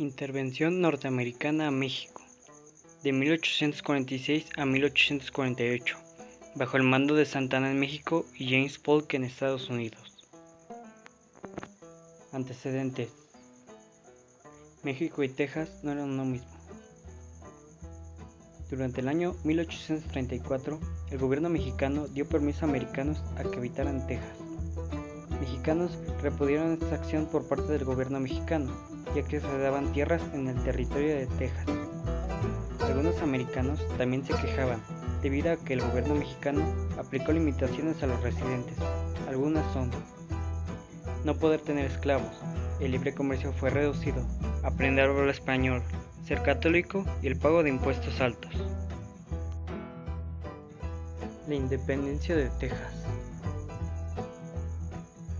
Intervención norteamericana a México, de 1846 a 1848, bajo el mando de Santa Anna en México y James Polk en Estados Unidos. Antecedentes: México y Texas no eran uno mismo. Durante el año 1834, el gobierno mexicano dio permiso a americanos a que habitaran Texas. Mexicanos repudiaron esta acción por parte del gobierno mexicano, ya que se daban tierras en el territorio de Texas. Algunos americanos también se quejaban, debido a que el gobierno mexicano aplicó limitaciones a los residentes. Algunas son: no poder tener esclavos, el libre comercio fue reducido, aprender a hablar español, ser católico y el pago de impuestos altos. La independencia de Texas.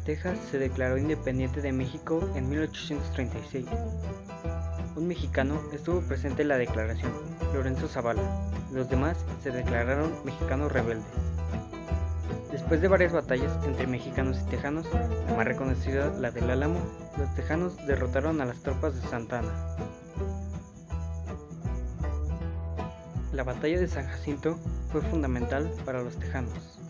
Texas se declaró independiente de México en 1836. Un mexicano estuvo presente en la declaración, Lorenzo Zavala. Los demás se declararon mexicanos rebeldes. Después de varias batallas entre mexicanos y tejanos, la más reconocida, la del Álamo, los tejanos derrotaron a las tropas de Santa Anna. La batalla de San Jacinto fue fundamental para los tejanos.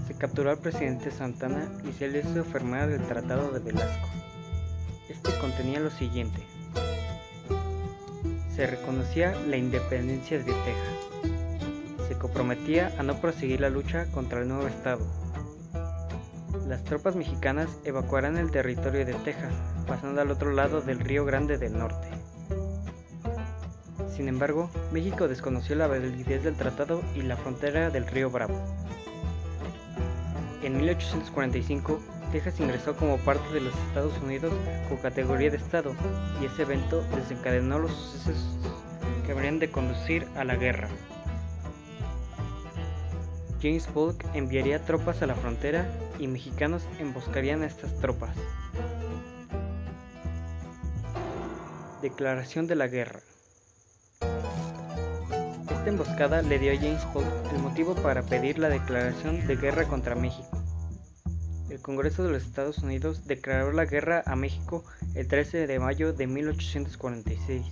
Se capturó al presidente Santa Anna y se le hizo firmar el Tratado de Velasco. Este contenía lo siguiente: se reconocía la independencia de Texas. Se comprometía a no proseguir la lucha contra el nuevo estado. Las tropas mexicanas evacuarán el territorio de Texas, pasando al otro lado del Río Grande del Norte. Sin embargo, México desconoció la validez del tratado y la frontera del río Bravo. En 1845, Texas ingresó como parte de los Estados Unidos con categoría de estado, y ese evento desencadenó los sucesos que habrían de conducir a la guerra. James Polk enviaría tropas a la frontera y mexicanos emboscarían a estas tropas. Declaración de la guerra. Esta emboscada le dio a James Polk el motivo para pedir la declaración de guerra contra México. El Congreso de los Estados Unidos declaró la guerra a México el 13 de mayo de 1846.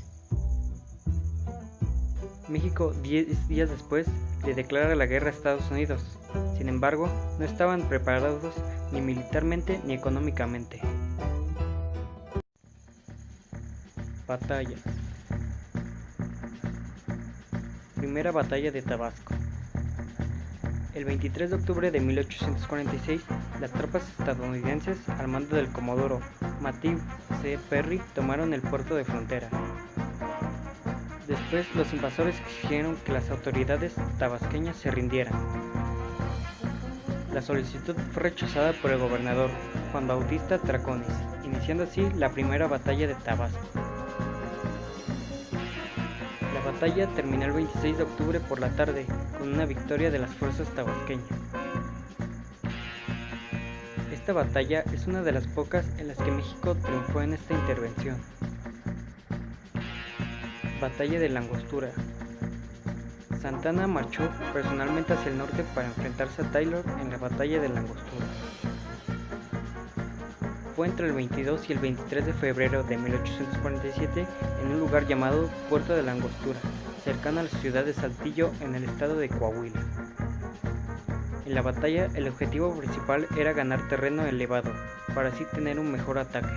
México, 10 días después, le declara la guerra a Estados Unidos. Sin embargo, no estaban preparados ni militarmente ni económicamente. Batallas. Primera batalla de Tabasco. El 23 de octubre de 1846, las tropas estadounidenses al mando del comodoro Matthew C. Perry tomaron el puerto de frontera. Después, los invasores exigieron que las autoridades tabasqueñas se rindieran. La solicitud fue rechazada por el gobernador Juan Bautista Traconis, iniciando así la primera batalla de Tabasco. La batalla terminó el 26 de octubre por la tarde con una victoria de las fuerzas tabasqueñas. Esta batalla es una de las pocas en las que México triunfó en esta intervención. Batalla de la Angostura. Santa Anna marchó personalmente hacia el norte para enfrentarse a Taylor en la batalla de la Angostura. Fue entre el 22 y el 23 de febrero de 1847 en un lugar llamado Puerto de la Angostura, cercano a la ciudad de Saltillo en el estado de Coahuila. En la batalla, el objetivo principal era ganar terreno elevado, para así tener un mejor ataque.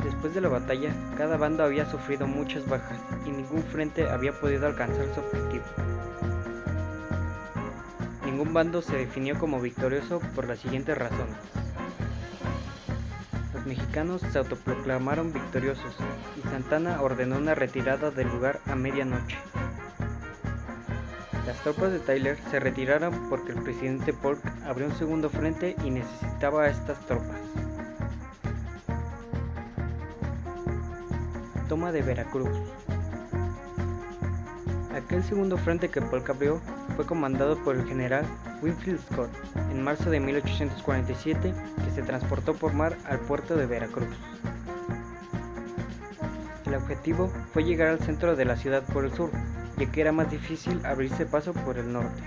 Después de la batalla, cada bando había sufrido muchas bajas y ningún frente había podido alcanzar su objetivo. Ningún bando se definió como victorioso por las siguientes razones. Los mexicanos se autoproclamaron victoriosos y Santa Anna ordenó una retirada del lugar a medianoche. Las tropas de Taylor se retiraron porque el presidente Polk abrió un segundo frente y necesitaba a estas tropas. Toma de Veracruz. Aquel segundo frente que Polk abrió fue comandado por el general Winfield Scott en marzo de 1847, que se transportó por mar al puerto de Veracruz. El objetivo fue llegar al centro de la ciudad por el sur, ya que era más difícil abrirse paso por el norte.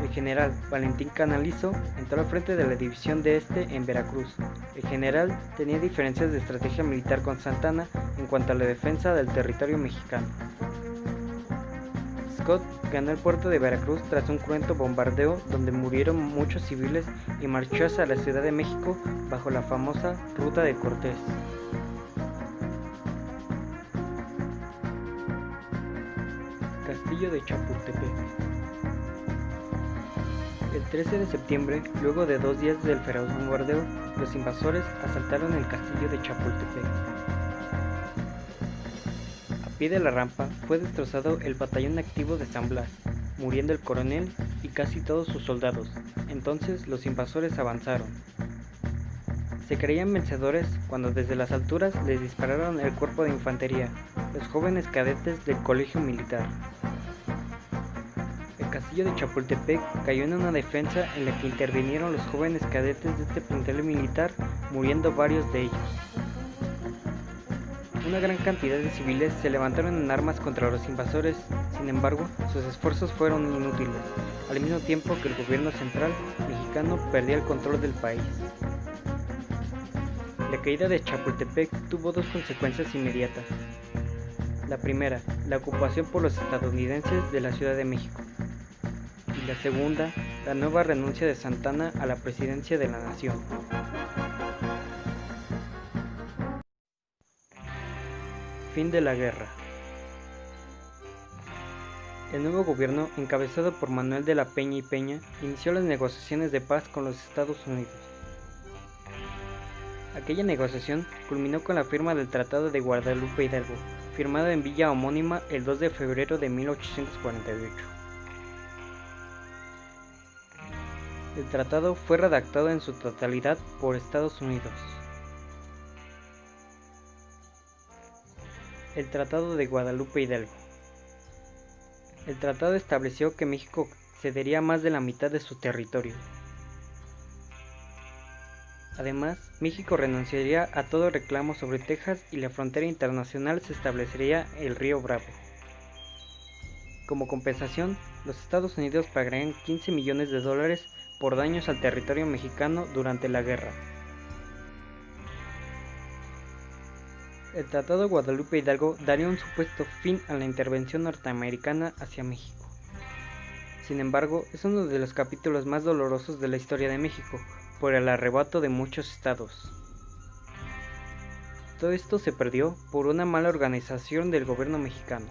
El general Valentín Canalizo entró al frente de la división de Este en Veracruz. El general tenía diferencias de estrategia militar con Santa Anna en cuanto a la defensa del territorio mexicano. Scott ganó el puerto de Veracruz tras un cruento bombardeo donde murieron muchos civiles y marchó hacia la Ciudad de México bajo la famosa Ruta de Cortés. Castillo de Chapultepec. El 13 de septiembre, luego de 2 días del feroz bombardeo, los invasores asaltaron el castillo de Chapultepec. A pie de la rampa fue destrozado el batallón activo de San Blas, muriendo el coronel y casi todos sus soldados. Entonces los invasores avanzaron. Se creían vencedores cuando desde las alturas les dispararon el cuerpo de infantería, los jóvenes cadetes del colegio militar. El castillo de Chapultepec cayó en una defensa en la que intervinieron los jóvenes cadetes de este plantel militar, muriendo varios de ellos. Una gran cantidad de civiles se levantaron en armas contra los invasores, sin embargo, sus esfuerzos fueron inútiles, al mismo tiempo que el gobierno central mexicano perdía el control del país. La caída de Chapultepec tuvo 2 consecuencias inmediatas. La primera, la ocupación por los estadounidenses de la Ciudad de México. Y la segunda, la nueva renuncia de Santa Anna a la presidencia de la nación. Fin de la guerra. El nuevo gobierno, encabezado por Manuel de la Peña y Peña, inició las negociaciones de paz con los Estados Unidos. Aquella negociación culminó con la firma del Tratado de Guadalupe Hidalgo, firmado en villa homónima el 2 de febrero de 1848. El tratado fue redactado en su totalidad por Estados Unidos. El Tratado de Guadalupe Hidalgo. El tratado estableció que México cedería más de la mitad de su territorio. Además, México renunciaría a todo reclamo sobre Texas y la frontera internacional se establecería el río Bravo. Como compensación, los Estados Unidos pagarían $15 millones por daños al territorio mexicano durante la guerra. El Tratado de Guadalupe Hidalgo daría un supuesto fin a la intervención norteamericana hacia México. Sin embargo, es uno de los capítulos más dolorosos de la historia de México, por el arrebato de muchos estados. Todo esto se perdió por una mala organización del gobierno mexicano.